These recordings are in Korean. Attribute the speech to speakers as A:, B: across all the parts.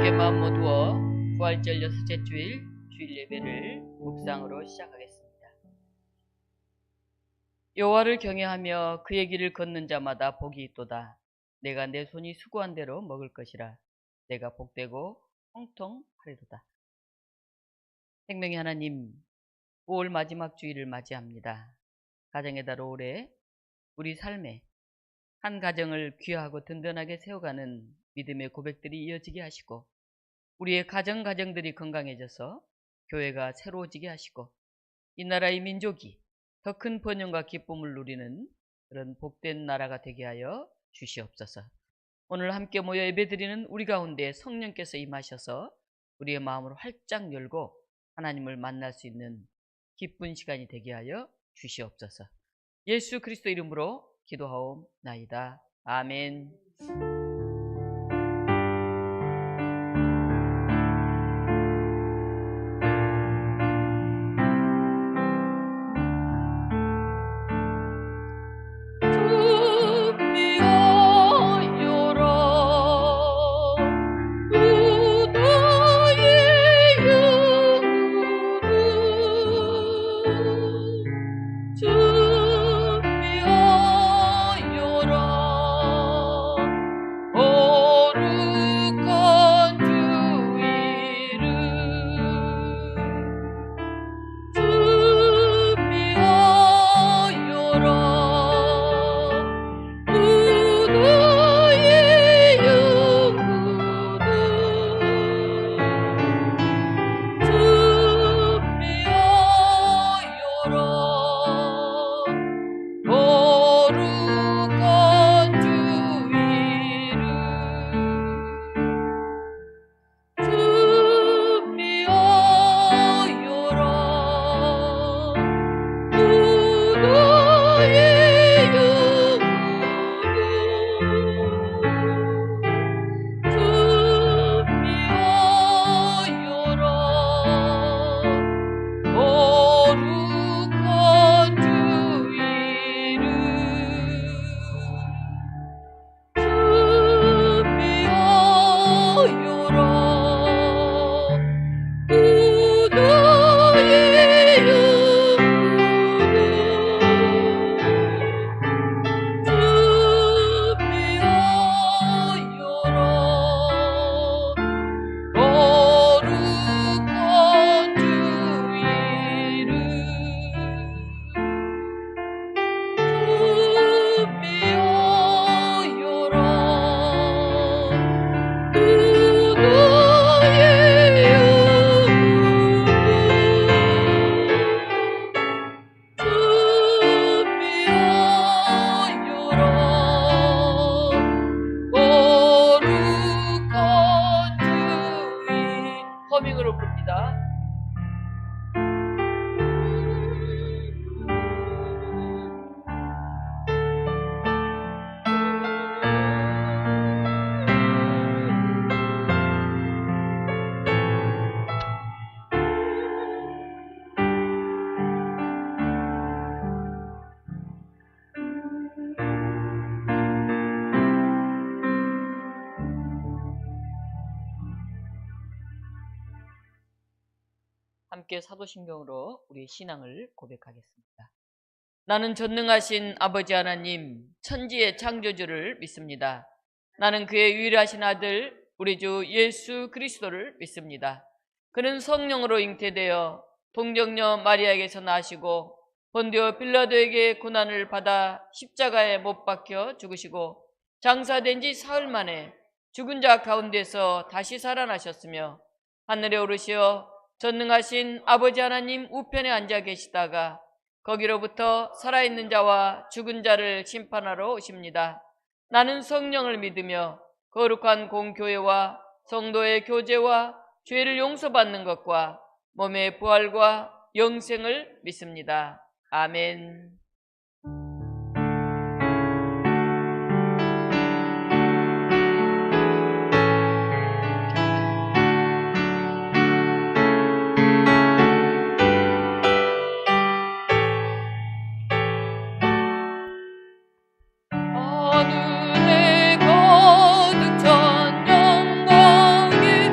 A: 함께 마음 모두어 부활절 여섯째 주일 주일 예배를 묵상으로 시작하겠습니다. 여호와를 경외하며 그의 길을 걷는 자마다 복이 있도다. 내가 내 손이 수고한 대로 먹을 것이라. 내가 복되고 형통하리로다. 생명의 하나님, 5월 마지막 주일을 맞이합니다. 가정의 달 5월에 우리 삶에 한 가정을 귀하고 든든하게 세워가는 믿음의 고백들이 이어지게 하시고, 우리의 가정들이 건강해져서 교회가 새로워지게 하시고, 이 나라의 민족이 더 큰 번영과 기쁨을 누리는 그런 복된 나라가 되게 하여 주시옵소서. 오늘 함께 모여 예배드리는 우리 가운데 성령께서 임하셔서 우리의 마음을 활짝 열고 하나님을 만날 수 있는 기쁜 시간이 되게 하여 주시옵소서. 예수 그리스도 이름으로 기도하옵나이다. 아멘. 허밍으로 부릅니다. 함께 사도신경으로 우리의 신앙을 고백하겠습니다. 나는 전능하신 아버지 하나님, 천지의 창조주를 믿습니다. 나는 그의 유일하신 아들 우리 주 예수 그리스도를 믿습니다. 그는 성령으로 잉태되어 동정녀 마리아에게서 나시고 본디오 빌라도에게 고난을 받아 십자가에 못 박혀 죽으시고 장사된 지 사흘 만에 죽은 자 가운데서 다시 살아나셨으며 하늘에 오르시어 전능하신 아버지 하나님 우편에 앉아 계시다가 거기로부터 살아있는 자와 죽은 자를 심판하러 오십니다. 나는 성령을 믿으며 거룩한 공교회와 성도의 교제와 죄를 용서받는 것과 몸의 부활과 영생을 믿습니다. 아멘. 하늘에 가득 찬 영광의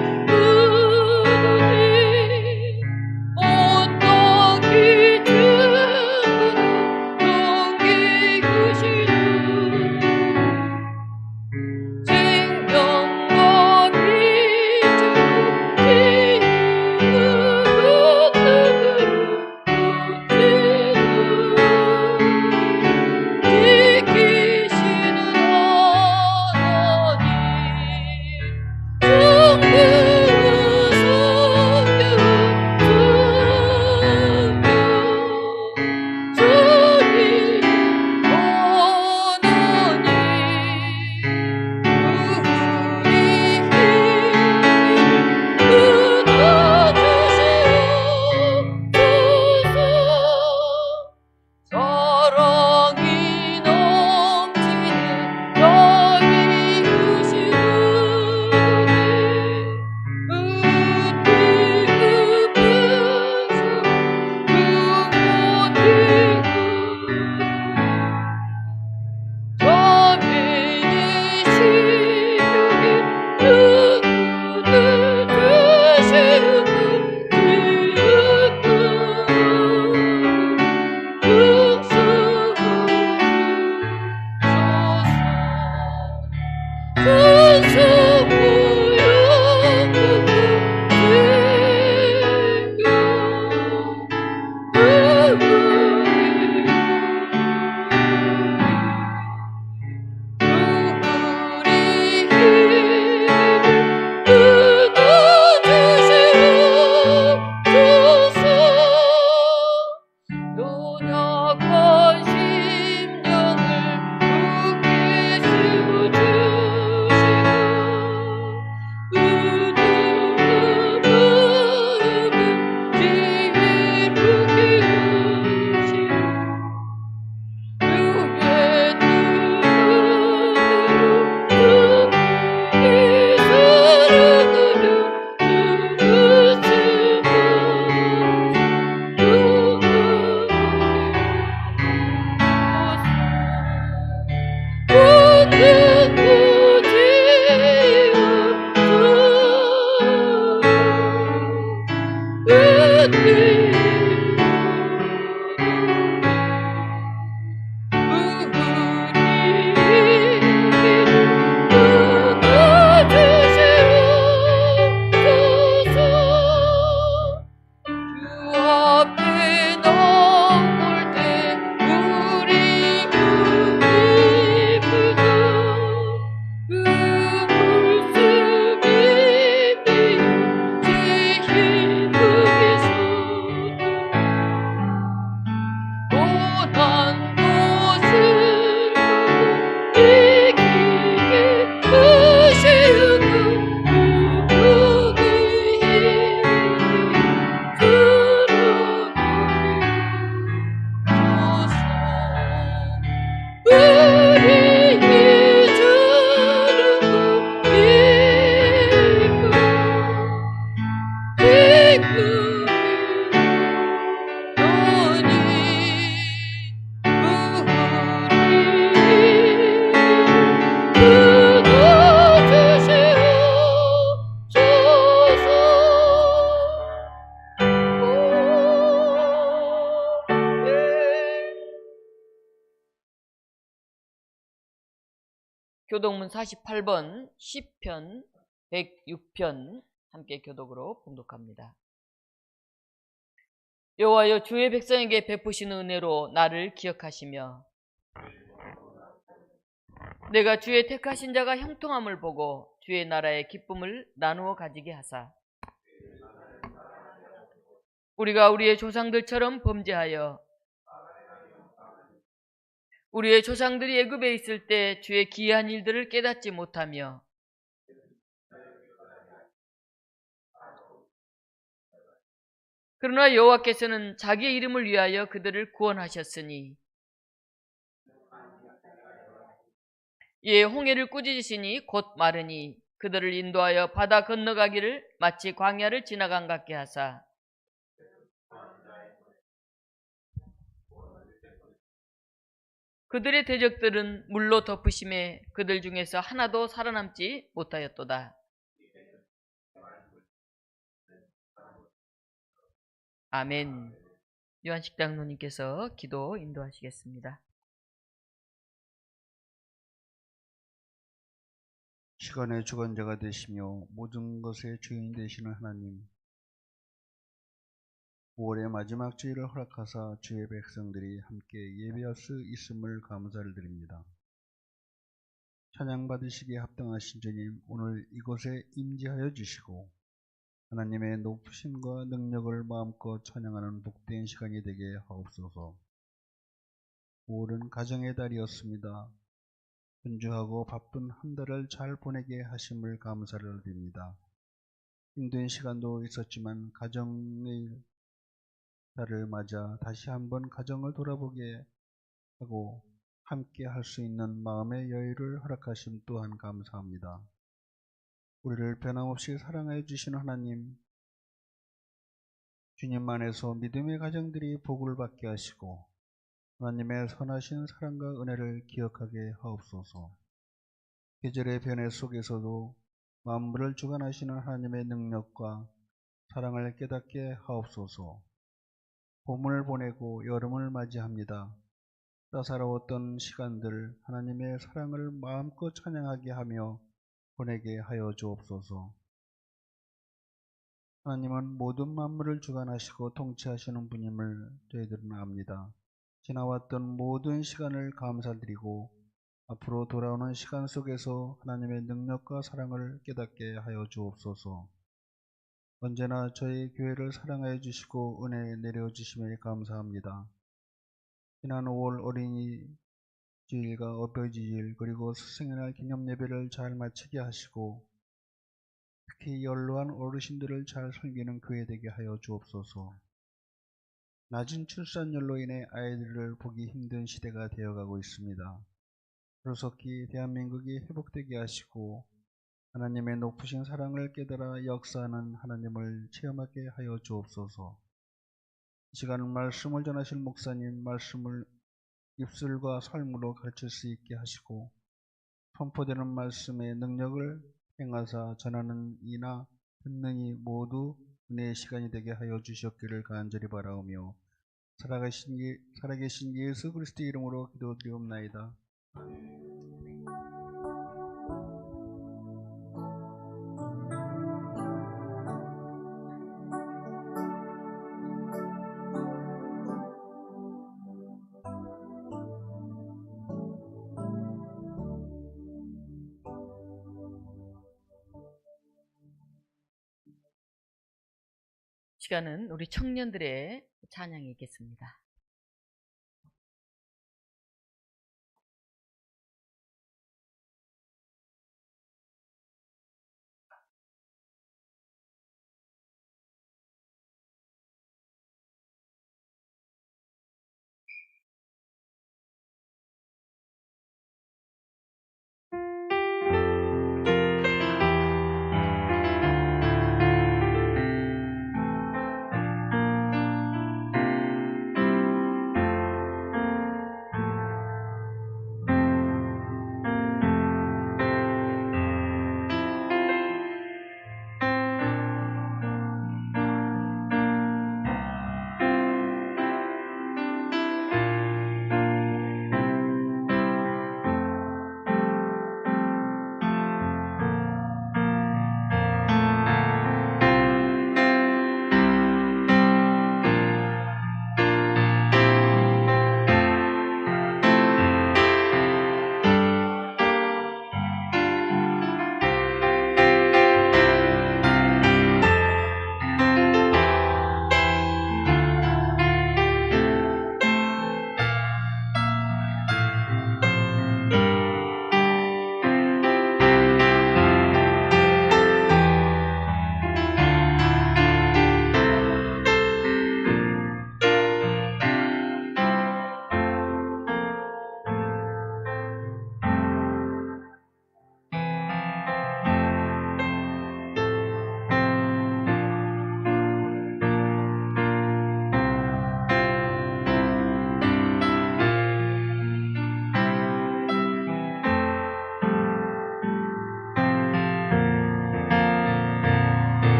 A: 교독문 48번, 시편 106편 함께 교독으로 봉독합니다. 여호와여, 주의 백성에게 베푸시는 은혜로 나를 기억하시며 내가 주의 택하신 자가 형통함을 보고 주의 나라의 기쁨을 나누어 가지게 하사 우리가 우리의 조상들처럼 범죄하여 우리의 조상들이 애굽에 있을 때 주의 기이한 일들을 깨닫지 못하며 그러나 여호와께서는 자기의 이름을 위하여 그들을 구원하셨으니 예, 홍해를 꾸짖으시니 곧 마르니 그들을 인도하여 바다 건너가기를 마치 광야를 지나간 같게 하사 그들의 대적들은 물로 덮으심에 그들 중에서 하나도 살아남지 못하였도다. 아멘. 요한식당 누님께서 기도 인도하시겠습니다.
B: 시간의 주관자가 되시며 모든 것의 주인 되시는 하나님, 5월의 마지막 주일을 허락하사 주의 백성들이 함께 예배할 수 있음을 감사를 드립니다. 찬양받으시기에 합당하신 주님, 오늘 이곳에 임재하여 주시고 하나님의 높으심과 능력을 마음껏 찬양하는 복된 시간이 되게 하옵소서. 5월은 가정의 달이었습니다. 분주하고 바쁜 한 달을 잘 보내게 하심을 감사를 드립니다. 힘든 시간도 있었지만 가정의 달을 맞아 다시 한번 가정을 돌아보게 하고 함께 할 수 있는 마음의 여유를 허락하심 또한 감사합니다. 우리를 변함없이 사랑해 주시는 하나님, 주님 안에서 믿음의 가정들이 복을 받게 하시고 하나님의 선하신 사랑과 은혜를 기억하게 하옵소서. 계절의 변화 속에서도 만물을 주관하시는 하나님의 능력과 사랑을 깨닫게 하옵소서. 봄을 보내고 여름을 맞이합니다. 따사로웠던 시간들 하나님의 사랑을 마음껏 찬양하게 하며 보내게 하여 주옵소서. 하나님은 모든 만물을 주관하시고 통치하시는 분임을 저희들은 압니다. 지나왔던 모든 시간을 감사드리고 앞으로 돌아오는 시간 속에서 하나님의 능력과 사랑을 깨닫게 하여 주옵소서. 언제나 저희 교회를 사랑하여 주시고 은혜 내려주심에 감사합니다. 지난 5월 어린이 주일과 어버이주일 그리고 스승의날 기념 예배를 잘 마치게 하시고 특히 연로한 어르신들을 잘 섬기는 교회 되게 하여 주옵소서. 낮은 출산율로 인해 아이들을 보기 힘든 시대가 되어가고 있습니다. 그로속히 대한민국이 회복되게 하시고 하나님의 높으신 사랑을 깨달아 역사하는 하나님을 체험하게 하여 주옵소서. 이 시간은 말씀을 전하실 목사님 말씀을 입술과 삶으로 가르칠 수 있게 하시고 선포되는 말씀의 능력을 행하사 전하는 이나 듣는 이 모두 은혜의 시간이 되게 하여 주시옵기를 간절히 바라오며 살아계신 예수 그리스도 이름으로 기도드리옵나이다.
A: 시간은 우리 청년들의 찬양이 있겠습니다.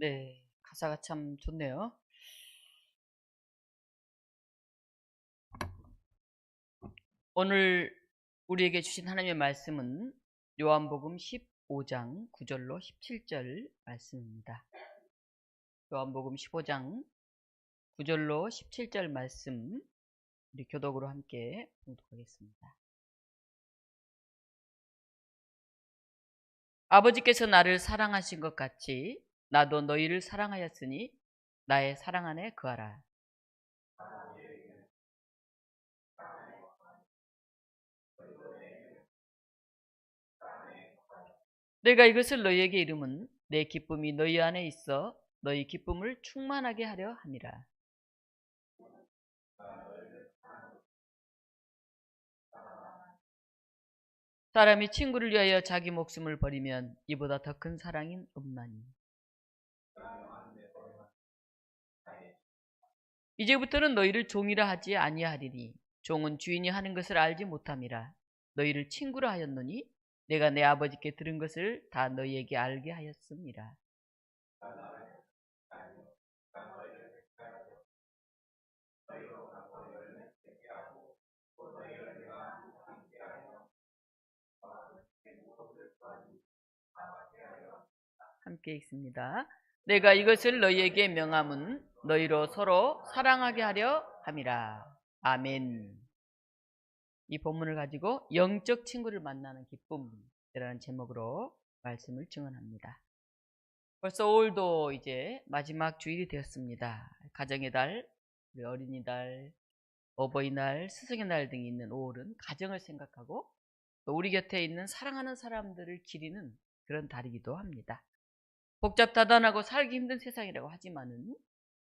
A: 네, 가사가 참 좋네요. 오늘 우리에게 주신 하나님의 말씀은 요한복음 15장 9절로 17절 말씀입니다. 요한복음 15장 9절로 17절 말씀 우리 교독으로 함께 봉독하겠습니다. 아버지께서 나를 사랑하신 것 같이 나도 너희를 사랑하였으니 나의 사랑 안에 거하라. 내가 이것을 너희에게 이름은 내 기쁨이 너희 안에 있어 너희 기쁨을 충만하게 하려 함이라. 사람이 친구를 위하여 자기 목숨을 버리면 이보다 더 큰 사랑인 없나니. 이제부터는 너희를 종이라 하지 아니하리니 종은 주인이 하는 것을 알지 못함이라. 너희를 친구라 하였노니 내가 내 아버지께 들은 것을 다 너희에게 알게 하였습니다. 함께 읽습니다. 내가 이것을 너희에게 명함은 너희로 서로 사랑하게 하려 함이라. 아멘. 이 본문을 가지고 영적 친구를 만나는 기쁨이라는 제목으로 말씀을 증언합니다. 벌써 5월도 이제 마지막 주일이 되었습니다. 가정의 달, 우리 어린이날, 어버이날, 스승의 날 등이 있는 5월은 가정을 생각하고 또 우리 곁에 있는 사랑하는 사람들을 기리는 그런 달이기도 합니다. 복잡다단하고 살기 힘든 세상이라고 하지만은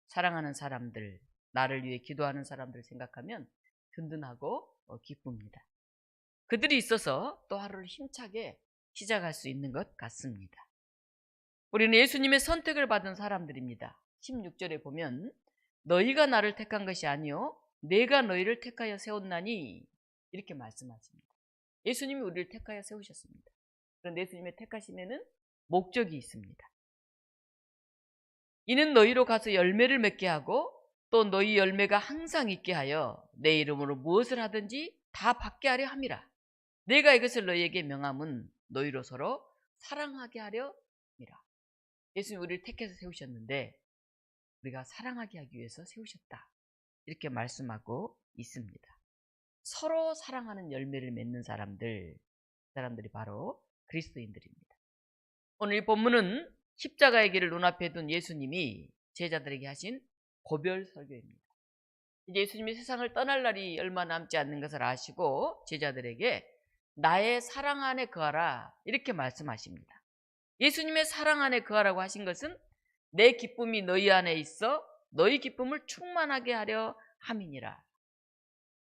A: 사랑하는 사람들, 나를 위해 기도하는 사람들을 생각하면 든든하고 기쁩니다. 그들이 있어서 또 하루를 힘차게 시작할 수 있는 것 같습니다. 우리는 예수님의 선택을 받은 사람들입니다. 16절에 보면 너희가 나를 택한 것이 아니요 내가 너희를 택하여 세웠나니 이렇게 말씀하십니다. 예수님이 우리를 택하여 세우셨습니다. 그런데 예수님의 택하심에는 목적이 있습니다. 이는 너희로 가서 열매를 맺게 하고 또 너희 열매가 항상 있게 하여 내 이름으로 무엇을 하든지 다 받게 하려 함이라. 내가 이것을 너희에게 명함은 너희로 서로 사랑하게 하려 함이라. 예수님이 우리를 택해서 세우셨는데 우리가 사랑하게 하기 위해서 세우셨다. 이렇게 말씀하고 있습니다. 서로 사랑하는 열매를 맺는 사람들이 바로 그리스도인들입니다. 오늘 이 본문은 십자가의 길을 눈앞에 둔 예수님이 제자들에게 하신 고별 설교입니다. 이제 예수님이 세상을 떠날 날이 얼마 남지 않는 것을 아시고 제자들에게 나의 사랑 안에 거하라 이렇게 말씀하십니다. 예수님의 사랑 안에 거하라고 하신 것은 내 기쁨이 너희 안에 있어 너희 기쁨을 충만하게 하려 함이니라.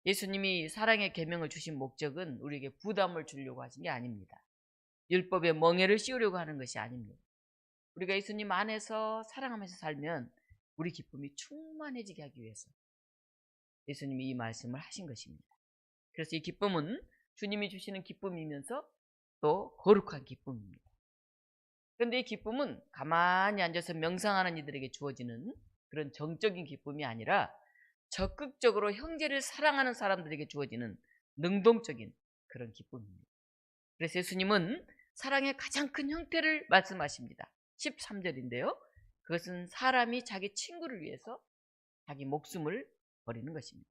A: 예수님이 사랑의 계명을 주신 목적은 우리에게 부담을 주려고 하신 게 아닙니다. 율법의 멍에를 씌우려고 하는 것이 아닙니다. 우리가 예수님 안에서 사랑하면서 살면 우리 기쁨이 충만해지게 하기 위해서 예수님이 이 말씀을 하신 것입니다. 그래서 이 기쁨은 주님이 주시는 기쁨이면서 또 거룩한 기쁨입니다. 그런데 이 기쁨은 가만히 앉아서 명상하는 이들에게 주어지는 그런 정적인 기쁨이 아니라 적극적으로 형제를 사랑하는 사람들에게 주어지는 능동적인 그런 기쁨입니다. 그래서 예수님은 사랑의 가장 큰 형태를 말씀하십니다. 13절인데요. 그것은 사람이 자기 친구를 위해서 자기 목숨을 버리는 것입니다.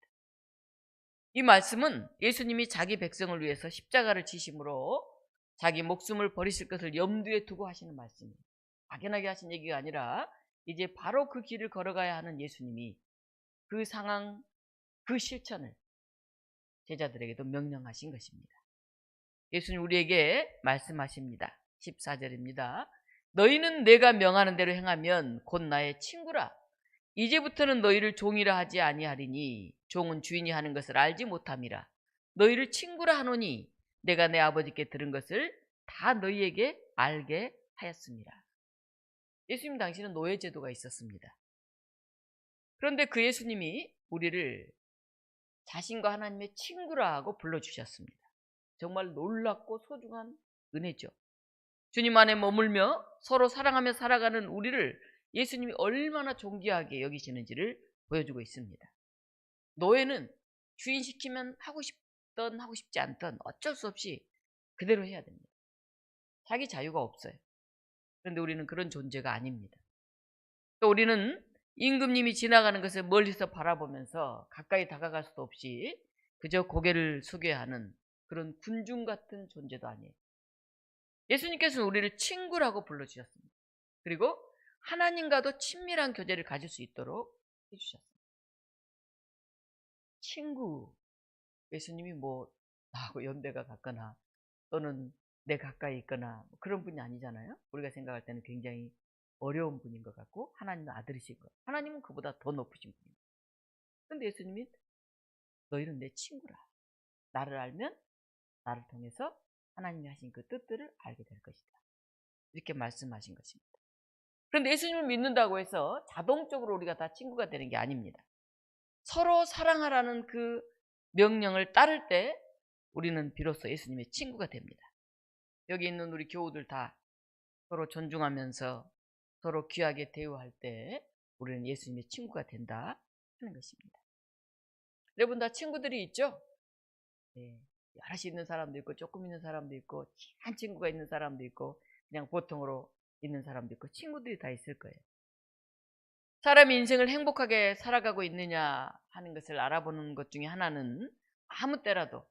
A: 이 말씀은 예수님이 자기 백성을 위해서 십자가를 지심으로 자기 목숨을 버리실 것을 염두에 두고 하시는 말씀이에요. 막연하게 하신 얘기가 아니라 이제 바로 그 길을 걸어가야 하는 예수님이 그 상황, 그 실천을 제자들에게도 명령하신 것입니다. 예수님 우리에게 말씀하십니다. 14절입니다. 너희는 내가 명하는 대로 행하면 곧 나의 친구라. 이제부터는 너희를 종이라 하지 아니하리니 종은 주인이 하는 것을 알지 못함이라. 너희를 친구라 하노니 내가 내 아버지께 들은 것을 다 너희에게 알게 하였습니다. 예수님 당시는 노예제도가 있었습니다. 그런데 그 예수님이 우리를 자신과 하나님의 친구라 하고 불러주셨습니다. 정말 놀랍고 소중한 은혜죠. 주님 안에 머물며 서로 사랑하며 살아가는 우리를 예수님이 얼마나 존귀하게 여기시는지를 보여주고 있습니다. 노예는 주인 시키면 하고 싶던 하고 싶지 않던 어쩔 수 없이 그대로 해야 됩니다. 자기 자유가 없어요. 그런데 우리는 그런 존재가 아닙니다. 또 우리는 임금님이 지나가는 것을 멀리서 바라보면서 가까이 다가갈 수도 없이 그저 고개를 숙여야 하는 그런 군중 같은 존재도 아니에요. 예수님께서는 우리를 친구라고 불러주셨습니다. 그리고 하나님과도 친밀한 교제를 가질 수 있도록 해주셨습니다. 친구. 예수님이 뭐 나하고 연배가 같거나 또는 내 가까이 있거나 그런 분이 아니잖아요. 우리가 생각할 때는 굉장히 어려운 분인 것 같고 하나님은 아들이신 것. 하나님은 그보다 더 높으신 분입니다. 그런데 예수님이 너희는 내 친구라. 나를 알면 나를 통해서 하나님이 하신 그 뜻들을 알게 될 것이다. 이렇게 말씀하신 것입니다. 그런데 예수님을 믿는다고 해서 자동적으로 우리가 다 친구가 되는 게 아닙니다. 서로 사랑하라는 그 명령을 따를 때 우리는 비로소 예수님의 친구가 됩니다. 여기 있는 우리 교우들 다 서로 존중하면서 서로 귀하게 대우할 때 우리는 예수님의 친구가 된다 하는 것입니다. 여러분 다 친구들이 있죠? 네. 여럿이 있는 사람도 있고 조금 있는 사람도 있고 친한 친구가 있는 사람도 있고 그냥 보통으로 있는 사람도 있고 친구들이 다 있을 거예요. 사람이 인생을 행복하게 살아가고 있느냐 하는 것을 알아보는 것 중에 하나는 아무 때라도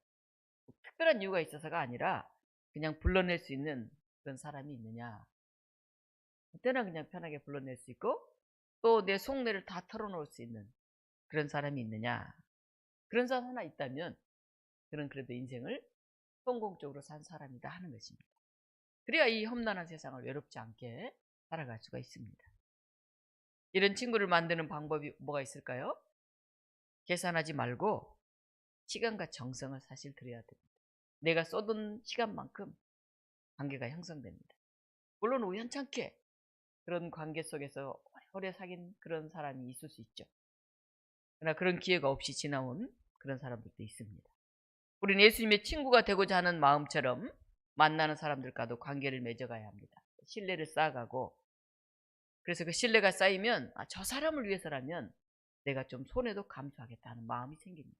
A: 특별한 이유가 있어서가 아니라 그냥 불러낼 수 있는 그런 사람이 있느냐. 그때나 그냥 편하게 불러낼 수 있고 또 내 속내를 다 털어놓을 수 있는 그런 사람이 있느냐. 그런 사람 하나 있다면 그는 그래도 인생을 성공적으로 산 사람이다 하는 것입니다. 그래야 이 험난한 세상을 외롭지 않게 살아갈 수가 있습니다. 이런 친구를 만드는 방법이 뭐가 있을까요? 계산하지 말고 시간과 정성을 사실 들여야 됩니다. 내가 쏟은 시간만큼 관계가 형성됩니다. 물론 우연찮게 그런 관계 속에서 오래 사귄 그런 사람이 있을 수 있죠. 그러나 그런 기회가 없이 지나온 그런 사람들도 있습니다. 우리는 예수님의 친구가 되고자 하는 마음처럼 만나는 사람들과도 관계를 맺어가야 합니다. 신뢰를 쌓아가고 그래서 그 신뢰가 쌓이면 저 사람을 위해서라면 내가 좀 손해도 감수하겠다는 마음이 생깁니다.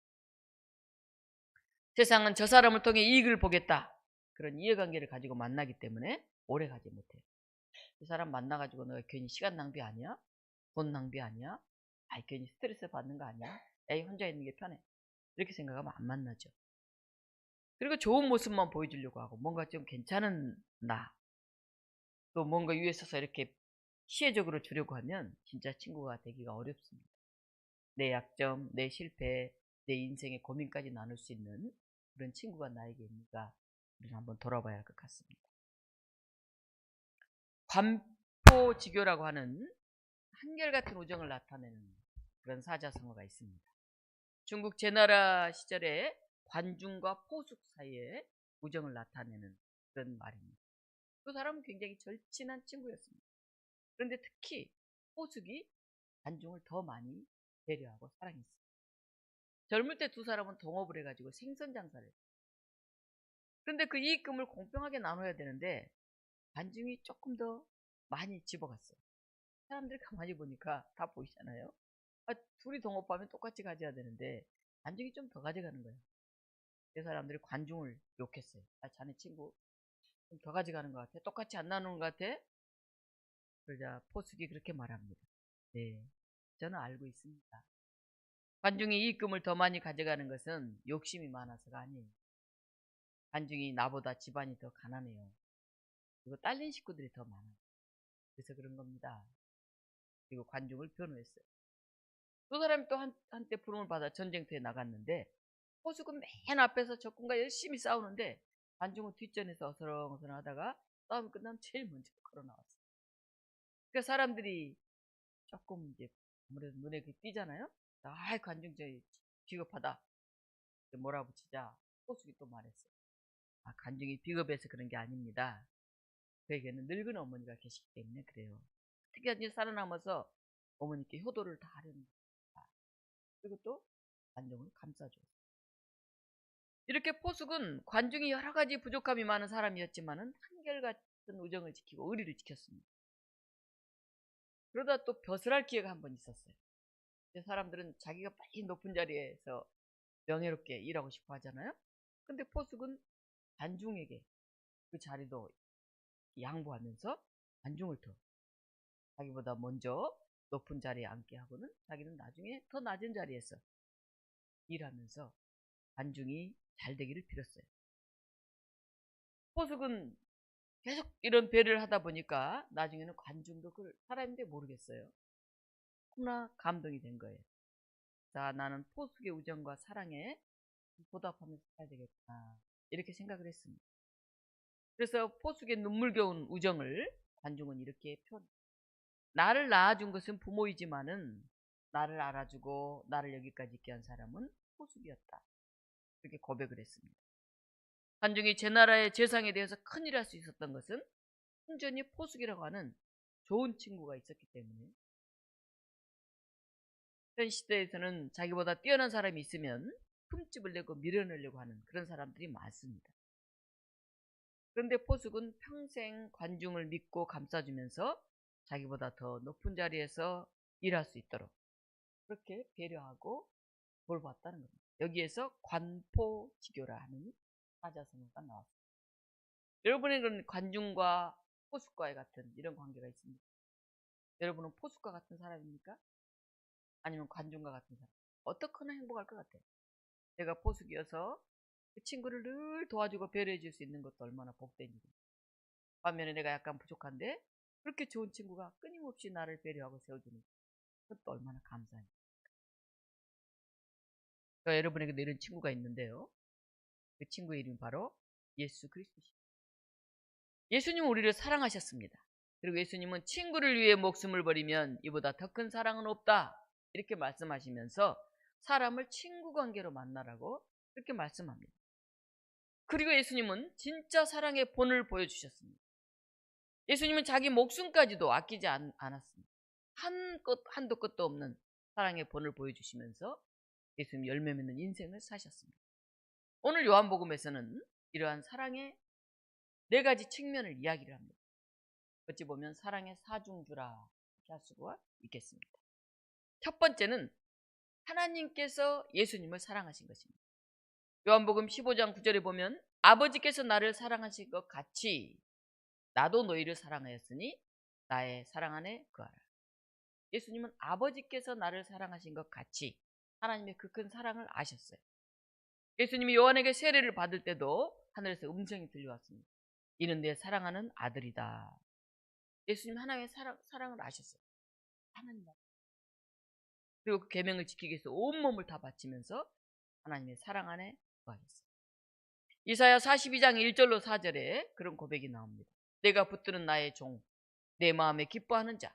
A: 세상은 저 사람을 통해 이익을 보겠다. 그런 이해관계를 가지고 만나기 때문에 오래 가지 못해요. 그 사람 만나가지고 내가 괜히 시간 낭비 아니야? 돈 낭비 아니야? 괜히 스트레스 받는 거 아니야? 에이 혼자 있는 게 편해. 이렇게 생각하면 안 만나죠. 그리고 좋은 모습만 보여주려고 하고 뭔가 좀 괜찮은 나 또 뭔가 위에 서서 이렇게 시혜적으로 주려고 하면 진짜 친구가 되기가 어렵습니다. 내 약점, 내 실패, 내 인생의 고민까지 나눌 수 있는 그런 친구가 나에게 있는가 우리는 한번 돌아봐야 할 것 같습니다. 관포지교라고 하는 한결같은 우정을 나타내는 그런 사자성어가 있습니다. 중국 제나라 시절에 관중과 포숙 사이에 우정을 나타내는 그런 말입니다. 그 사람은 굉장히 절친한 친구였습니다. 그런데 특히 포숙이 관중을 더 많이 배려하고 사랑했습니다. 젊을 때 두 사람은 동업을 해가지고 생선 장사를 했어요. 그런데 그 이익금을 공평하게 나눠야 되는데 관중이 조금 더 많이 집어갔어요. 사람들이 가만히 보니까 다 보이잖아요. 둘이 동업하면 똑같이 가져야 되는데 관중이 좀 더 가져가는 거예요. 그 사람들이 관중을 욕했어요. 자네 친구 좀 더 가져가는 것 같아. 똑같이 안 나누는 것 같아. 그러자 포숙이 그렇게 말합니다. 네, 저는 알고 있습니다. 관중이 이익금을 더 많이 가져가는 것은 욕심이 많아서가 아니에요. 관중이 나보다 집안이 더 가난해요. 그리고 딸린 식구들이 더 많아요. 그래서 그런 겁니다. 그리고 관중을 변호했어요. 두 사람이 또 한때 부름을 받아 전쟁터에 나갔는데 포숙은 맨 앞에서 적군과 열심히 싸우는데 관중은 뒷전에서 어서렁어서렁 하다가 싸움이 끝나면 제일 먼저 걸어 나왔어요. 그러니까 사람들이 조금 이제 아무래도 눈에 띄잖아요. 관중 저 비겁하다. 몰아붙이자 포숙이 또 말했어요. 관중이 비겁해서 그런 게 아닙니다. 그에게는 늙은 어머니가 계시기 때문에 그래요. 특히 살아남아서 어머니께 효도를 다 하려는 겁니다. 그리고 또 관중을 감싸줘요. 이렇게 포숙은 관중이 여러 가지 부족함이 많은 사람이었지만은 한결같은 우정을 지키고 의리를 지켰습니다. 그러다 또 벼슬할 기회가 한 번 있었어요. 사람들은 자기가 빨리 높은 자리에서 명예롭게 일하고 싶어 하잖아요. 근데 포숙은 관중에게 그 자리도 양보하면서 관중을 더 자기보다 먼저 높은 자리에 앉게 하고는 자기는 나중에 더 낮은 자리에서 일하면서 관중이 잘 되기를 빌었어요. 포숙은 계속 이런 배려를 하다 보니까 나중에는 관중도 그걸 사람인데 모르겠어요. 너무나 감동이 된 거예요. 자, 나는 포숙의 우정과 사랑에 보답하면서 살아야 되겠구나, 이렇게 생각을 했습니다. 그래서 포숙의 눈물겨운 우정을 관중은 이렇게 표현합니다. 나를 낳아준 것은 부모이지만은 나를 알아주고 나를 여기까지 있게 한 사람은 포숙이었다, 그렇게 고백을 했습니다. 관중이 제 나라의 재상에 대해서 큰일 할 수 있었던 것은 순전히 포숙이라고 하는 좋은 친구가 있었기 때문에. 현 시대에서는 자기보다 뛰어난 사람이 있으면 흠집을 내고 밀어내려고 하는 그런 사람들이 많습니다. 그런데 포숙은 평생 관중을 믿고 감싸주면서 자기보다 더 높은 자리에서 일할 수 있도록 그렇게 배려하고 돌봤다는 겁니다. 여기에서 관포지교라 하는 사자성어가 나왔습니다. 여러분에게는 관중과 포숙과의 같은 이런 관계가 있습니다. 여러분은 포숙과 같은 사람입니까? 아니면 관중과 같은 사람? 어떻게나 행복할 것 같아요. 내가 포숙이어서 그 친구를 늘 도와주고 배려해 줄 수 있는 것도 얼마나 복된 일입니다. 반면에 내가 약간 부족한데 그렇게 좋은 친구가 끊임없이 나를 배려하고 세워주는 것도 얼마나 감사합니다. 제가 여러분에게도 이런 친구가 있는데요. 그 친구의 이름이 바로 예수 그리스도십니다. 예수님은 우리를 사랑하셨습니다. 그리고 예수님은 친구를 위해 목숨을 버리면 이보다 더 큰 사랑은 없다, 이렇게 말씀하시면서 사람을 친구 관계로 만나라고 그렇게 말씀합니다. 그리고 예수님은 진짜 사랑의 본을 보여주셨습니다. 예수님은 자기 목숨까지도 아끼지 않았습니다. 한도 끝도 없는 사랑의 본을 보여주시면서 예수님 열매 맺는 인생을 사셨습니다. 오늘 요한복음에서는 이러한 사랑의 네 가지 측면을 이야기를 합니다. 어찌 보면 사랑의 사중주라 이렇게 할 수가 있겠습니다. 첫 번째는 하나님께서 예수님을 사랑하신 것입니다. 요한복음 15장 9절에 보면 아버지께서 나를 사랑하신 것 같이 나도 너희를 사랑하였으니 나의 사랑 안에 거하라. 예수님은 아버지께서 나를 사랑하신 것 같이 하나님의 그 큰 사랑을 아셨어요. 예수님이 요한에게 세례를 받을 때도 하늘에서 음성이 들려왔습니다. 이는 내 사랑하는 아들이다. 예수님 하나님의 사랑을 아셨어요. 하나님. 그리고 그 계명을 지키기 위해서 온몸을 다 바치면서 하나님의 사랑 안에 거하셨어요. 이사야 42장 1절로 4절에 그런 고백이 나옵니다. 내가 붙드는 나의 종, 내 마음에 기뻐하는 자,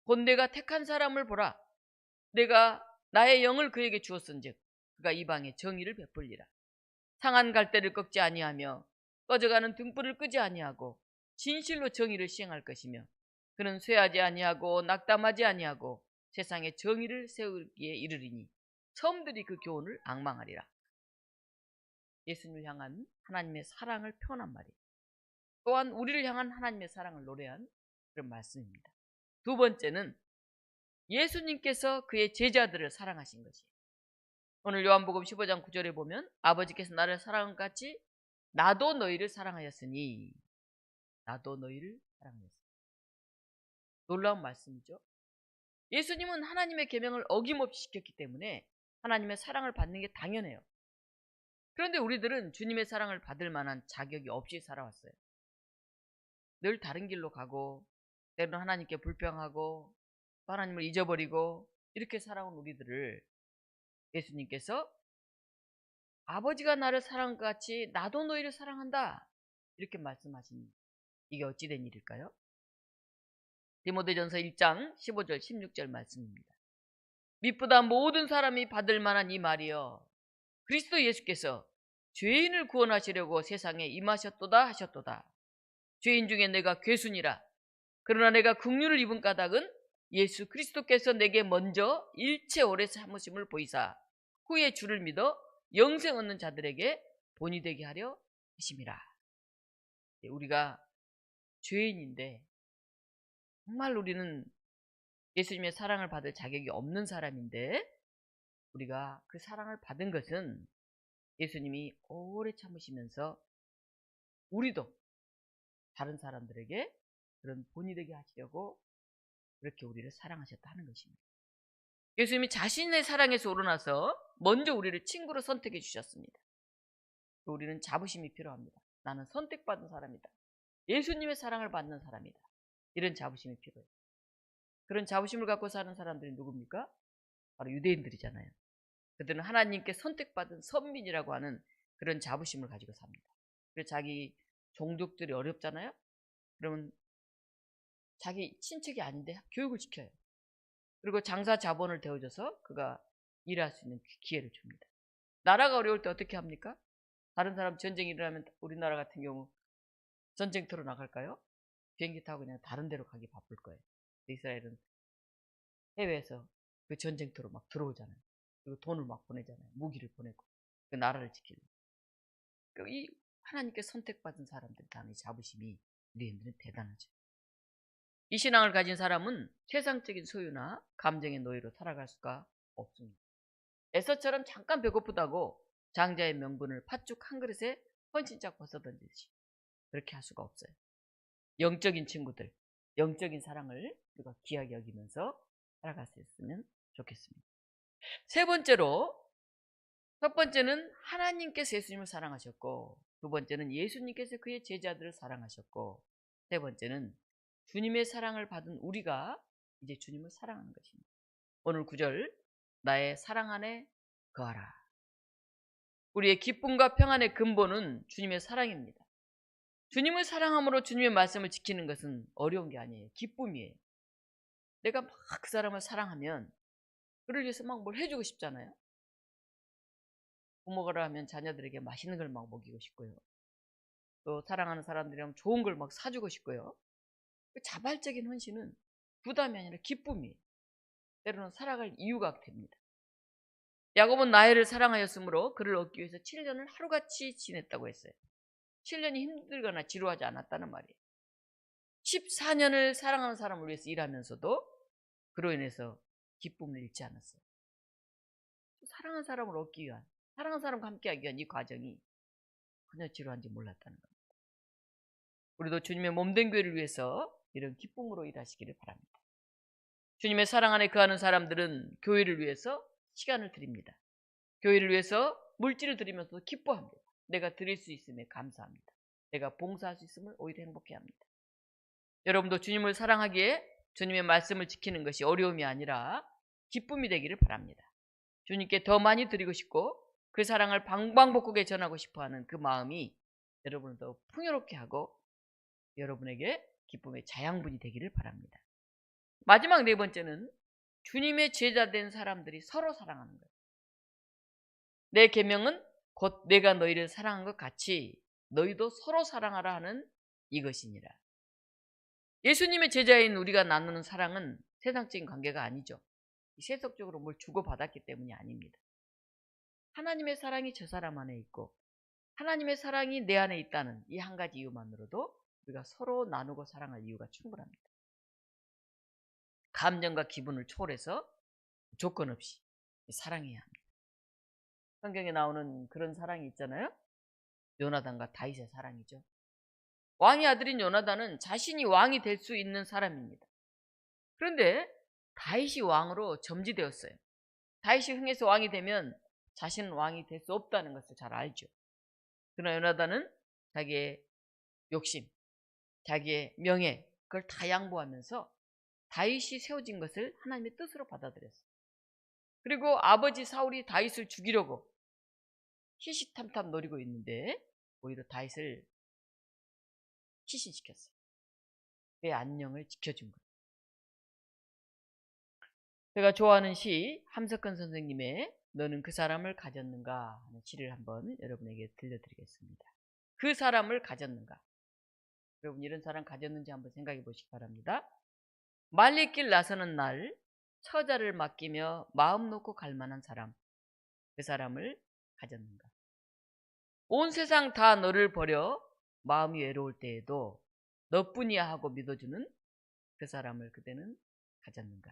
A: 곧 내가 택한 사람을 보라. 내가 나의 영을 그에게 주었은즉 그가 이방에 정의를 베풀리라. 상한 갈대를 꺾지 아니하며 꺼져가는 등불을 끄지 아니하고 진실로 정의를 시행할 것이며 그는 쇠하지 아니하고 낙담하지 아니하고 세상에 정의를 세우기에 이르리니 처음들이 그 교훈을 앙망하리라. 예수님을 향한 하나님의 사랑을 표현한 말이에요. 또한 우리를 향한 하나님의 사랑을 노래한 그런 말씀입니다. 두 번째는 예수님께서 그의 제자들을 사랑하신 것이에요. 오늘 요한복음 15장 9절에 보면 아버지께서 나를 사랑한 것 같이 나도 너희를 사랑하였으니 나도 너희를 사랑하였으니. 놀라운 말씀이죠. 예수님은 하나님의 계명을 어김없이 지켰기 때문에 하나님의 사랑을 받는 게 당연해요. 그런데 우리들은 주님의 사랑을 받을 만한 자격이 없이 살아왔어요. 늘 다른 길로 가고 때로는 하나님께 불평하고 또 하나님을 잊어버리고 이렇게 살아온 우리들을 예수님께서 아버지가 나를 사랑한 것 같이 나도 너희를 사랑한다, 이렇게 말씀하신 이게 어찌 된 일일까요? 디모데전서 1장 15절 16절 말씀입니다. 믿보다 모든 사람이 받을 만한 이 말이여 그리스도 예수께서 죄인을 구원하시려고 세상에 임하셨도다 하셨도다. 죄인 중에 내가 괴순이라. 그러나 내가 긍휼을 입은 까닭은 예수 그리스도께서 내게 먼저 일체 오래 참으심을 보이사 후에 주를 믿어 영생 얻는 자들에게 본이 되게 하려 하심이라. 우리가 죄인인데 정말 우리는 예수님의 사랑을 받을 자격이 없는 사람인데 우리가 그 사랑을 받은 것은 예수님이 오래 참으시면서 우리도 다른 사람들에게 그런 본이 되게 하시려고 그렇게 우리를 사랑하셨다 하는 것입니다. 예수님이 자신의 사랑에서 우러나서 먼저 우리를 친구로 선택해 주셨습니다. 우리는 자부심이 필요합니다. 나는 선택받은 사람이다. 예수님의 사랑을 받는 사람이다. 이런 자부심이 필요해요. 그런 자부심을 갖고 사는 사람들이 누굽니까? 바로 유대인들이잖아요. 그들은 하나님께 선택받은 선민이라고 하는 그런 자부심을 가지고 삽니다. 그래서 자기 종족들이 어렵잖아요. 그러면 자기 친척이 아닌데 교육을 시켜요. 그리고 장사 자본을 대어줘서 그가 일할 수 있는 기회를 줍니다. 나라가 어려울 때 어떻게 합니까? 다른 사람 전쟁이 일어나면 우리나라 같은 경우 전쟁터로 나갈까요? 비행기 타고 그냥 다른 데로 가기 바쁠 거예요. 이스라엘은 해외에서 그 전쟁터로 막 들어오잖아요. 그리고 돈을 막 보내잖아요. 무기를 보내고 그 나라를 지키려고. 이 하나님께 선택받은 사람들 당의 자부심이 우리들은 대단하죠. 이 신앙을 가진 사람은 세상적인 소유나 감정의 노예로 살아갈 수가 없습니다. 에서처럼 잠깐 배고프다고 장자의 명분을 팥죽 한 그릇에 헌신짝 벗어던지듯이 그렇게 할 수가 없어요. 영적인 친구들, 영적인 사랑을 우리가 귀하게 여기면서 살아갈 수 있으면 좋겠습니다. 세 번째로, 첫 번째는 하나님께서 예수님을 사랑하셨고, 두 번째는 예수님께서 그의 제자들을 사랑하셨고, 세 번째는 주님의 사랑을 받은 우리가 이제 주님을 사랑하는 것입니다. 오늘 9절, 나의 사랑 안에 거하라. 우리의 기쁨과 평안의 근본은 주님의 사랑입니다. 주님을 사랑함으로 주님의 말씀을 지키는 것은 어려운 게 아니에요. 기쁨이에요. 내가 막 그 사람을 사랑하면 그를 위해서 막 뭘 해주고 싶잖아요. 부모가 하면 자녀들에게 맛있는 걸 막 먹이고 싶고요. 또 사랑하는 사람들이랑 좋은 걸 막 사주고 싶고요. 그 자발적인 헌신은 부담이 아니라 기쁨이에요. 때로는 살아갈 이유가 됩니다. 야곱은 라헬을 사랑하였으므로 그를 얻기 위해서 7년을 하루같이 지냈다고 했어요. 7년이 힘들거나 지루하지 않았다는 말이에요. 14년을 사랑하는 사람을 위해서 일하면서도 그로 인해서 기쁨을 잃지 않았어요. 사랑하는 사람을 얻기 위한, 사랑하는 사람과 함께하기 위한 이 과정이 전혀 지루한지 몰랐다는 겁니다. 우리도 주님의 몸된 교회를 위해서 이런 기쁨으로 일하시기를 바랍니다. 주님의 사랑 안에 거하는 사람들은 교회를 위해서 시간을 드립니다. 교회를 위해서 물질을 드리면서도 기뻐합니다. 내가 드릴 수 있음에 감사합니다. 내가 봉사할 수 있음을 오히려 행복해합니다. 여러분도 주님을 사랑하기에 주님의 말씀을 지키는 것이 어려움이 아니라 기쁨이 되기를 바랍니다. 주님께 더 많이 드리고 싶고 그 사랑을 방방곡곡에 전하고 싶어하는 그 마음이 여러분을 더 풍요롭게 하고 여러분에게 기쁨의 자양분이 되기를 바랍니다. 마지막 네 번째는 주님의 제자된 사람들이 서로 사랑하는 거예요. 내 계명은 곧 내가 너희를 사랑한 것 같이 너희도 서로 사랑하라 하는 이것이니라. 예수님의 제자인 우리가 나누는 사랑은 세상적인 관계가 아니죠. 세속적으로 뭘 주고받았기 때문이 아닙니다. 하나님의 사랑이 저 사람 안에 있고 하나님의 사랑이 내 안에 있다는 이 한 가지 이유만으로도 우리가 서로 나누고 사랑할 이유가 충분합니다. 감정과 기분을 초월해서 조건 없이 사랑해야 합니다. 성경에 나오는 그런 사랑이 있잖아요. 요나단과 다윗의 사랑이죠. 왕의 아들인 요나단은 자신이 왕이 될 수 있는 사람입니다. 그런데 다윗이 왕으로 점지되었어요. 다윗이 흥해서 왕이 되면 자신은 왕이 될 수 없다는 것을 잘 알죠. 그러나 요나단은 자기의 욕심, 자기의 명예, 그걸 다 양보하면서 다윗이 세워진 것을 하나님의 뜻으로 받아들였어요. 그리고 아버지 사울이 다윗을 죽이려고 희시탐탐 노리고 있는데 오히려 다윗을 희신시켰어요. 내 안녕을 지켜준 거예요. 제가 좋아하는 시 함석헌 선생님의 너는 그 사람을 가졌는가 하는 시를 한번 여러분에게 들려드리겠습니다. 그 사람을 가졌는가. 여러분 이런 사람 가졌는지 한번 생각해 보시기 바랍니다. 말리길 나서는 날 처자를 맡기며 마음 놓고 갈 만한 사람, 그 사람을 가졌는가. 온 세상 다 너를 버려 마음이 외로울 때에도 너뿐이야 하고 믿어주는 그 사람을 그대는 가졌는가.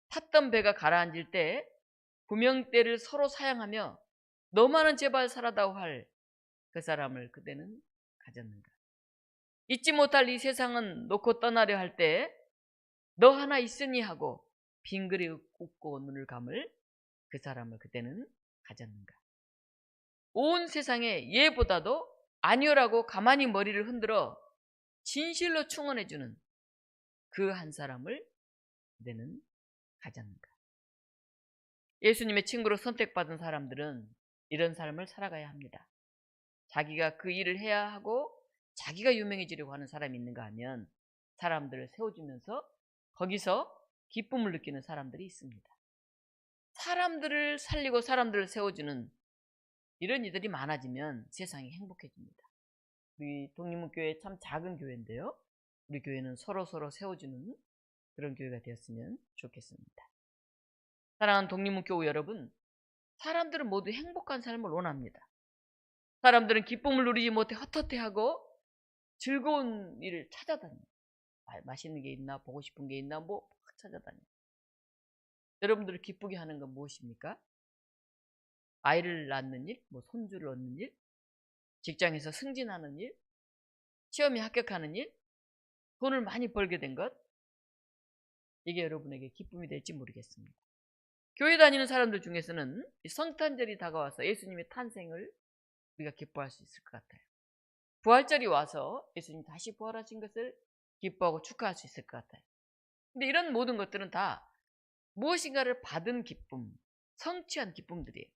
A: 탔던 배가 가라앉을 때 구명대를 서로 사양하며 너만은 제발 살아다오 할 그 사람을 그대는 가졌는가? 잊지 못할 이 세상은 놓고 떠나려 할 때 너 하나 있으니 하고 빙그레 웃고 눈을 감을 그 사람을 그대는 가졌는가? 온 세상에 얘보다도 아니오라고 가만히 머리를 흔들어 진실로 충원해주는 그 한 사람을 그대는 가졌는가? 예수님의 친구로 선택받은 사람들은 이런 삶을 살아가야 합니다. 자기가 그 일을 해야 하고 자기가 유명해지려고 하는 사람이 있는가 하면 사람들을 세워주면서 거기서 기쁨을 느끼는 사람들이 있습니다. 사람들을 살리고 사람들을 세워주는 이런 이들이 많아지면 세상이 행복해집니다. 우리 독립문교회 참 작은 교회인데요. 우리 교회는 서로 세워주는 그런 교회가 되었으면 좋겠습니다. 사랑하는 독립문교회 여러분, 사람들은 모두 행복한 삶을 원합니다. 사람들은 기쁨을 누리지 못해 헛헛해하고 즐거운 일을 찾아다녀요. 맛있는 게 있나, 보고 싶은 게 있나, 막 찾아다녀요. 여러분들을 기쁘게 하는 건 무엇입니까? 아이를 낳는 일, 손주를 얻는 일, 직장에서 승진하는 일, 시험에 합격하는 일, 돈을 많이 벌게 된 것, 이게 여러분에게 기쁨이 될지 모르겠습니다. 교회 다니는 사람들 중에서는 성탄절이 다가와서 예수님의 탄생을 우리가 기뻐할 수 있을 것 같아요. 부활절이 와서 예수님 다시 부활하신 것을 기뻐하고 축하할 수 있을 것 같아요. 근데 이런 모든 것들은 다 무엇인가를 받은 기쁨, 성취한 기쁨들이에요.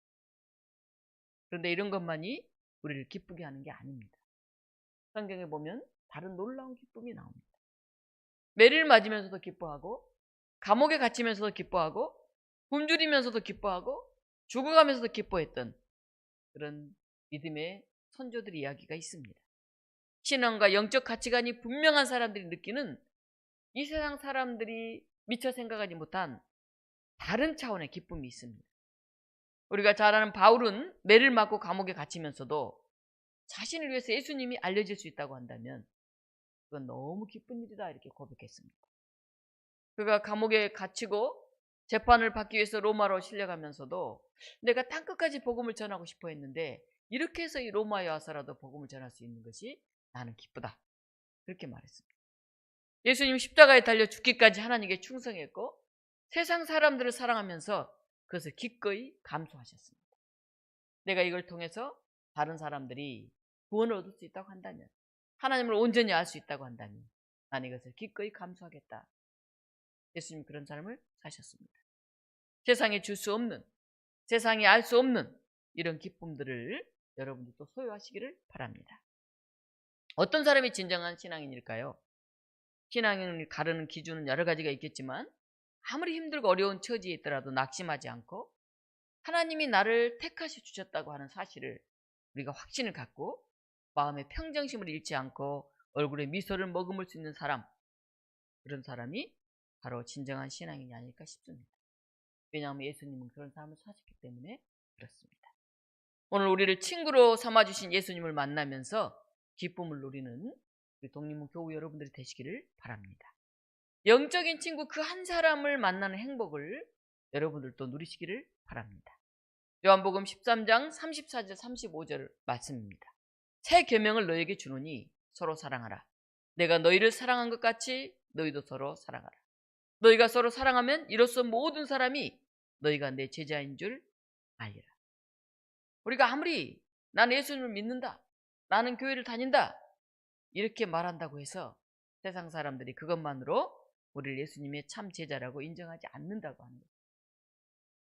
A: 그런데 이런 것만이 우리를 기쁘게 하는 게 아닙니다. 성경에 보면 다른 놀라운 기쁨이 나옵니다. 매를 맞으면서도 기뻐하고, 감옥에 갇히면서도 기뻐하고, 굶주리면서도 기뻐하고, 죽어가면서도 기뻐했던 그런 믿음의 선조들 이야기가 있습니다. 신앙과 영적 가치관이 분명한 사람들이 느끼는 이 세상 사람들이 미처 생각하지 못한 다른 차원의 기쁨이 있습니다. 우리가 잘 아는 바울은 매를 맞고 감옥에 갇히면서도 자신을 위해서 예수님이 알려질 수 있다고 한다면 그건 너무 기쁜 일이다 이렇게 고백했습니다. 그가 감옥에 갇히고 재판을 받기 위해서 로마로 실려가면서도 내가 땅끝까지 복음을 전하고 싶어 했는데 이렇게 해서 이 로마에 와서라도 복음을 전할 수 있는 것이 나는 기쁘다. 그렇게 말했습니다. 예수님 십자가에 달려 죽기까지 하나님께 충성했고 세상 사람들을 사랑하면서 그것을 기꺼이 감수하셨습니다. 내가 이걸 통해서 다른 사람들이 구원을 얻을 수 있다고 한다면, 하나님을 온전히 알 수 있다고 한다면 나는 이것을 기꺼이 감수하겠다. 예수님 그런 삶을 사셨습니다. 세상에 줄 수 없는, 세상이 알 수 없는 이런 기쁨들을 여러분들도 소유하시기를 바랍니다. 어떤 사람이 진정한 신앙인일까요? 신앙을 가르는 기준은 여러 가지가 있겠지만 아무리 힘들고 어려운 처지에 있더라도 낙심하지 않고 하나님이 나를 택하시 주셨다고 하는 사실을 우리가 확신을 갖고 마음의 평정심을 잃지 않고 얼굴에 미소를 머금을 수 있는 사람, 그런 사람이 바로 진정한 신앙인이 아닐까 싶습니다. 왜냐하면 예수님은 그런 삶을 사셨기 때문에 그렇습니다. 오늘 우리를 친구로 삼아주신 예수님을 만나면서 기쁨을 누리는 우리 독립문교우 여러분들이 되시기를 바랍니다. 영적인 친구 그 한 사람을 만나는 행복을 여러분들도 누리시기를 바랍니다. 요한복음 13장 34절 35절 말씀입니다. 새 계명을 너희에게 주노니 서로 사랑하라. 내가 너희를 사랑한 것 같이 너희도 서로 사랑하라. 너희가 서로 사랑하면 이로써 모든 사람이 너희가 내 제자인 줄 알리라. 우리가 아무리 나는 예수님을 믿는다, 나는 교회를 다닌다 이렇게 말한다고 해서 세상 사람들이 그것만으로 우리를 예수님의 참 제자라고 인정하지 않는다고 하는 거예요.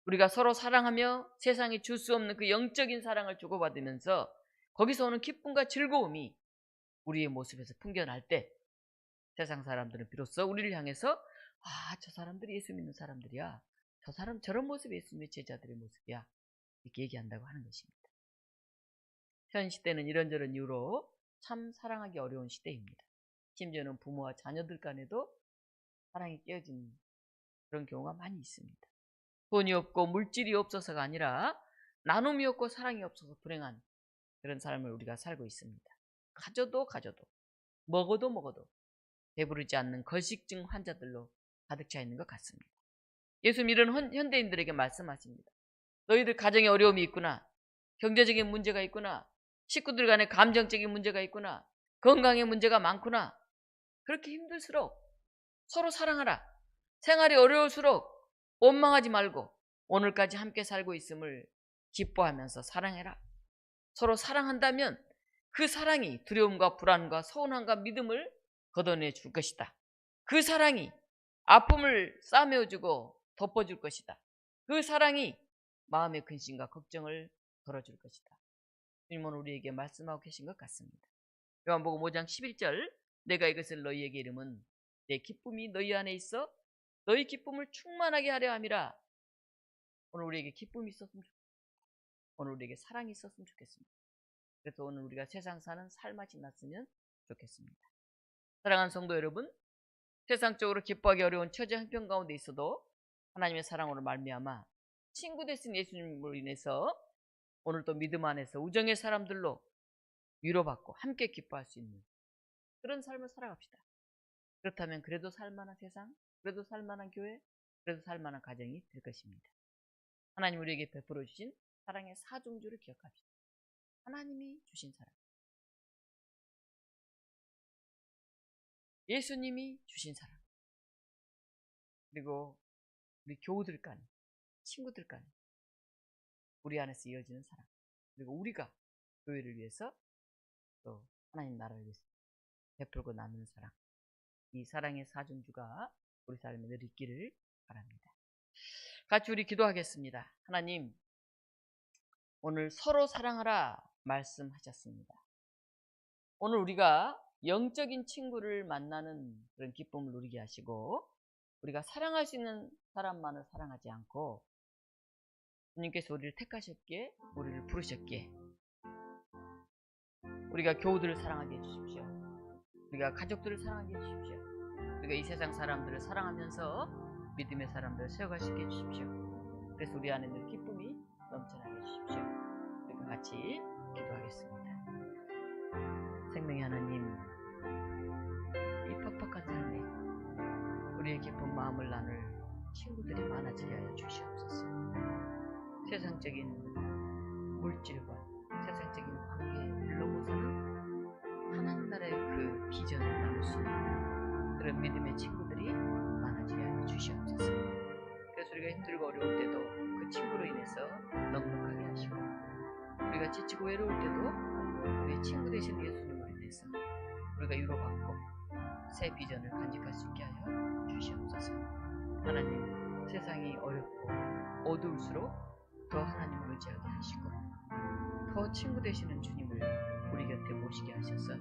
A: 우리가 서로 사랑하며 세상에 줄 수 없는 그 영적인 사랑을 주고받으면서 거기서 오는 기쁨과 즐거움이 우리의 모습에서 풍겨날 때 세상 사람들은 비로소 우리를 향해서 저 사람들이 예수 믿는 사람들이야. 저 사람 저런 모습이 예수님의 제자들의 모습이야. 이렇게 얘기한다고 하는 것입니다. 현 시대는 이런저런 이유로 참 사랑하기 어려운 시대입니다. 심지어는 부모와 자녀들 간에도 사랑이 깨어진 그런 경우가 많이 있습니다. 돈이 없고 물질이 없어서가 아니라 나눔이 없고 사랑이 없어서 불행한 그런 삶을 우리가 살고 있습니다. 가져도 먹어도 배부르지 않는 거식증 환자들로 가득 차 있는 것 같습니다. 예수님 이런 현대인들에게 말씀하십니다. 너희들 가정에 어려움이 있구나. 경제적인 문제가 있구나. 식구들 간에 감정적인 문제가 있구나. 건강의 문제가 많구나. 그렇게 힘들수록 서로 사랑하라. 생활이 어려울수록 원망하지 말고 오늘까지 함께 살고 있음을 기뻐하면서 사랑해라. 서로 사랑한다면 그 사랑이 두려움과 불안과 서운함과 믿음을 걷어내 줄 것이다. 그 사랑이 아픔을 싸매어주고 덮어줄 것이다. 그 사랑이 마음의 근심과 걱정을 덜어줄 것이다. 주님은 우리에게 말씀하고 계신 것 같습니다. 요한복음 5장 11절 내가 이것을 너희에게 이름은 내 기쁨이 너희 안에 있어 너희 기쁨을 충만하게 하려 함이라. 오늘 우리에게 기쁨이 있었으면 좋겠습니다. 오늘 우리에게 사랑이 있었으면 좋겠습니다. 그래서 오늘 우리가 세상 사는 삶맛이 났으면 좋겠습니다. 사랑하는 성도 여러분, 세상적으로 기뻐하기 어려운 처지 형편 가운데 있어도 하나님의 사랑으로 말미암아 친구 되신 예수님으로 인해서 오늘도 믿음 안에서 우정의 사람들로 위로받고 함께 기뻐할 수 있는 그런 삶을 살아갑시다. 그렇다면 그래도 살만한 세상, 그래도 살만한 교회, 그래도 살만한 가정이 될 것입니다. 하나님 우리에게 베풀어 주신 사랑의 사중주를 기억합시다. 하나님이 주신 사랑, 예수님이 주신 사랑, 그리고 우리 교우들 간, 친구들 간 우리 안에서 이어지는 사랑, 그리고 우리가 교회를 위해서 또 하나님 나라를 위해서 베풀고 나누는 사랑, 이 사랑의 사중주가 우리 삶에 늘 있기를 바랍니다. 같이 우리 기도하겠습니다. 하나님, 오늘 서로 사랑하라 말씀하셨습니다. 오늘 우리가 영적인 친구를 만나는 그런 기쁨을 누리게 하시고 우리가 사랑할 수 있는 사람만을 사랑하지 않고 주님께서 우리를 택하셨기에 우리를 부르셨기에 우리가 교우들을 사랑하게 해주십시오. 우리가 가족들을 사랑하게 해주십시오. 우리가 이 세상 사람들을 사랑하면서 믿음의 사람들을 세워갈 수 있게 해주십시오. 그래서 우리 안에 늘 기쁨이 넘쳐나게 해주십시오. 우리가 같이 기도하겠습니다. 생명의 하나님, 이 퍽퍽한 삶에 우리의 깊은 마음을 나눌 친구들이 많아지게 하여 주시옵소서. 세상적인 물질과 세상적인 관계를 넘어서는 하나님 나라의 그 비전을 나눌 수 있는 그런 믿음의 친구들이 많아지게 하여 주시옵소서. 그래서 우리가 힘들고 어려울 때도 그 친구로 인해서 넉넉하게 하시고 우리가 지치고 외로울 때도 우리의 친구 되신 예수님으로 인해서 우리가 위로받고 새 비전을 간직할 수 있게 하여 주시옵소서. 하나님, 세상이 어렵고 어두울수록 더 하나님을 의지하게 하시고 더 친구 되시는 주님을 우리 곁에 모시게 하셔서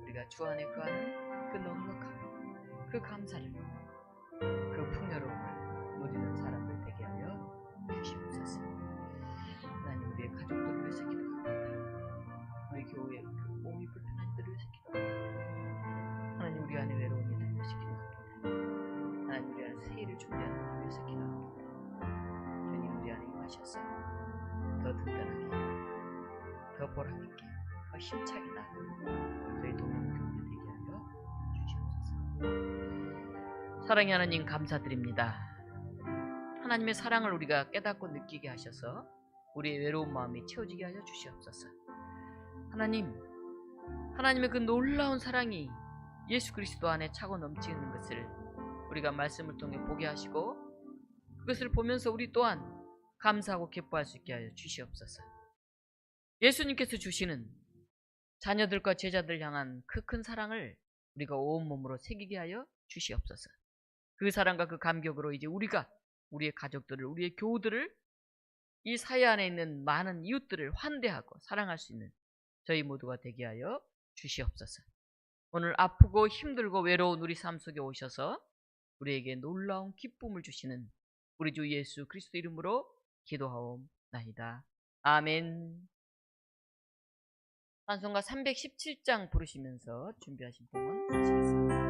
A: 우리가 주 안에 거하는 그 넉넉함, 그 감사를, 그 풍요로움을 누리는 사람들 되게 하여 주시옵소서. 하나님, 우리의 가족들을 위해서 기도합니다. 우리 교회의 그 몸이 불편한 이들을 위해서 기도합니다. 하나님, 우리 안에 외로운 이들을 위해서 기도합니다. 하나님, 우리 안에 새 일을 준비하는 이들을 위해서 기도합니다. 주님, 우리 안에 임하셔서 더 든든하게, 더 보람있게, 더 힘차게 나아가는 저희 동행교회 되게 하여 주시옵소서. 사랑의 하나님, 감사드립니다. 하나님의 사랑을 우리가 깨닫고 느끼게 하셔서 우리의 외로운 마음이 채워지게 하여 주시옵소서. 하나님, 하나님의 그 놀라운 사랑이 예수 그리스도 안에 차고 넘치는 것을 우리가 말씀을 통해 보게 하시고 그것을 보면서 우리 또한 감사하고 기뻐할 수 있게 하여 주시옵소서. 예수님께서 주시는 자녀들과 제자들 향한 그 큰 사랑을 우리가 온몸으로 새기게 하여 주시옵소서. 그 사랑과 그 감격으로 이제 우리가 우리의 가족들을, 우리의 교우들을, 이 사회 안에 있는 많은 이웃들을 환대하고 사랑할 수 있는 저희 모두가 되게 하여 주시옵소서. 오늘 아프고 힘들고 외로운 우리 삶 속에 오셔서 우리에게 놀라운 기쁨을 주시는 우리 주 예수 그리스도 이름으로 기도하옵나이다. 아멘. 찬송가 317장 부르시면서 준비하신 동안 하시겠습니다.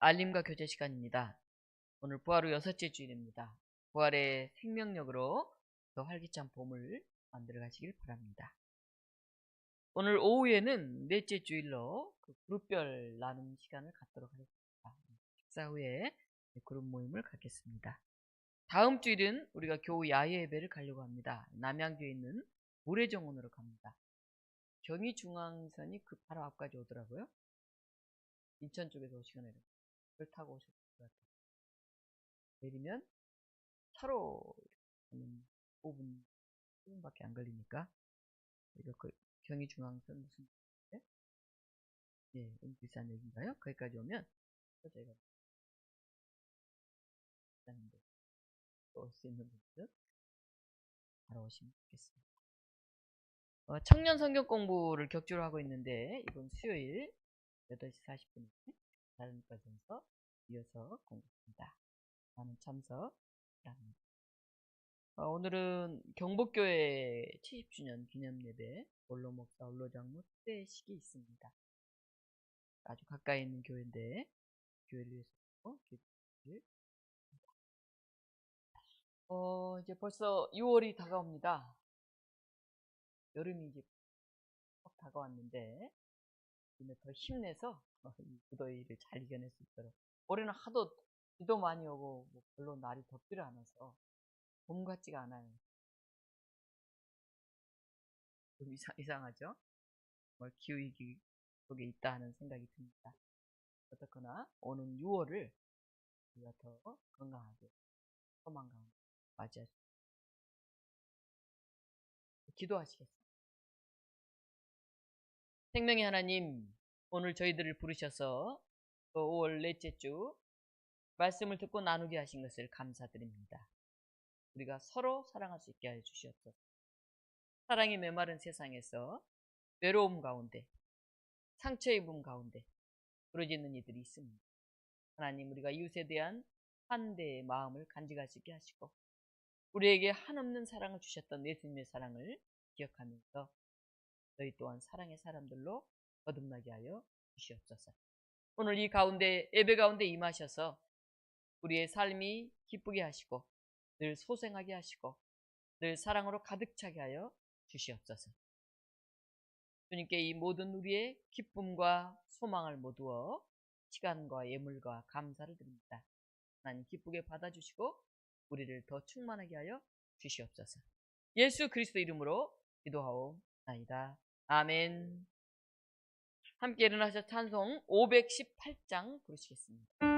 A: 알림과 교제 시간입니다. 오늘 부활 후 6째 주일입니다. 부활의 생명력으로 더 활기찬 봄을 만들어 가시길 바랍니다. 오늘 오후에는 넷째 주일로 그룹별 나눔 시간을 갖도록 하겠습니다. 식사 후에 그룹 모임을 갖겠습니다. 다음 주일은 우리가 교우 야외 예배를 가려고 합니다. 남양주에 있는 모래정원으로 갑니다. 경의중앙선이 그 바로 앞까지 오더라고요. 인천 쪽에서 오시거나 그걸 타고 오실 것 같아요. 내리면 차로 5분, 10분밖에 안 걸리니까. 이거 그 경의중앙선 무슨 네? 예, 비싼 얘기인가요? 거기까지 오면 또 저희가 비싼데 또 올 수 있는 분들 바로 오시면 좋겠습니다. 청년 성경 공부를 격주로 하고 있는데 이번 수요일 8시 40분에 다른 과정에서 이어서 공부합니다. 많은 참석 바랍니다. 오늘은 경복교회 70주년 기념 예배 원로 목사 원로 장로 특대식이 있습니다. 아주 가까이 있는 교회인데 교회를 위해서 기도를 이제 벌써 6월이 다가옵니다. 여름이 이제 꼭 다가왔는데 이제 더 힘내서 이 무더위를 잘 이겨낼 수 있도록. 올해는 하도 비도 많이 오고 뭐 별로 날이 덥지를 않아서 봄 같지가 않아요. 좀 이상하죠? 정말 기후위기 속에 있다 하는 생각이 듭니다. 어떻거나 오는 6월을 우리가 더 건강하게 소망 가운데 맞이할 수 있습니다. 기도하시겠습니다. 생명의 하나님, 오늘 저희들을 부르셔서 또 5월 넷째 주 말씀을 듣고 나누게 하신 것을 감사드립니다. 우리가 서로 사랑할 수 있게 하여 주시옵소서. 사랑이 메마른 세상에서 외로움 가운데, 상처 입음 가운데 부러지는 이들이 있습니다. 하나님, 우리가 이웃에 대한 한대의 마음을 간직할 수 있게 하시고 우리에게 한없는 사랑을 주셨던 예수님의 사랑을 기억하면서 저희 또한 사랑의 사람들로 거듭나게 하여 주시옵소서. 오늘 이 가운데 예배 가운데 임하셔서 우리의 삶이 기쁘게 하시고 늘 소생하게 하시고 늘 사랑으로 가득 차게 하여 주시옵소서. 주님께 이 모든 우리의 기쁨과 소망을 모두어 시간과 예물과 감사를 드립니다. 하나님 기쁘게 받아주시고 우리를 더 충만하게 하여 주시옵소서. 예수 그리스도 이름으로 기도하옵나이다. 아멘. 함께 일어나셔 찬송 518장 부르시겠습니다.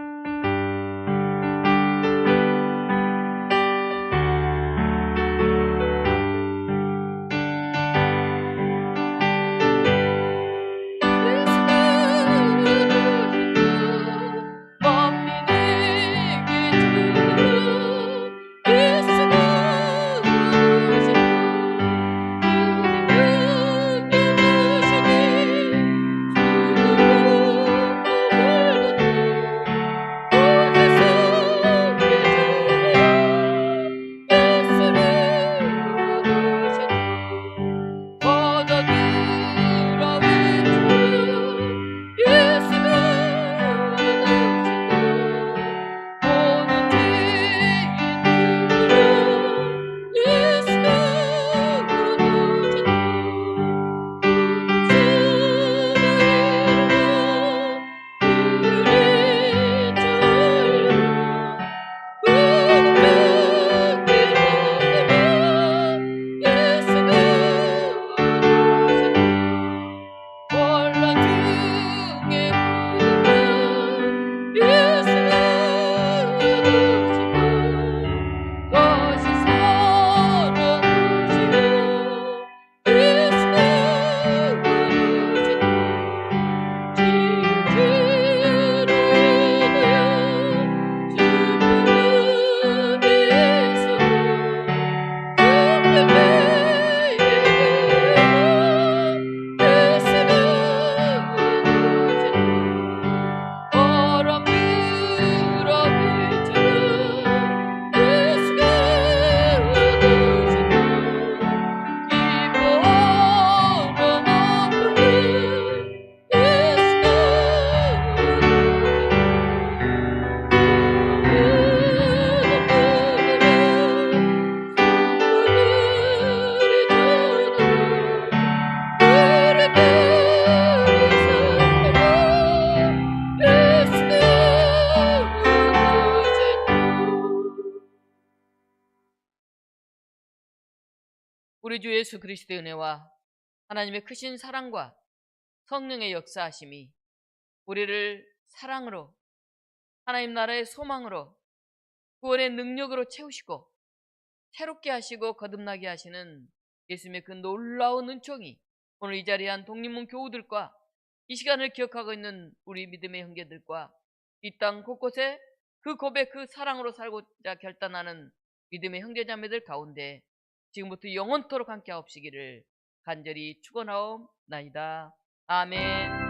A: 우리 주 예수 그리스도의 은혜와 하나님의 크신 사랑과 성령의 역사하심이 우리를 사랑으로, 하나님 나라의 소망으로, 구원의 능력으로 채우시고 새롭게 하시고 거듭나게 하시는 예수님의 그 놀라운 은총이 오늘 이 자리에 한 독립문 교우들과 이 시간을 기억하고 있는 우리 믿음의 형제들과 이 땅 곳곳에 그 고백, 그 사랑으로 살고자 결단하는 믿음의 형제자매들 가운데 지금부터 영원토록 함께 하옵시기를 간절히 축원하옵나이다. 아멘.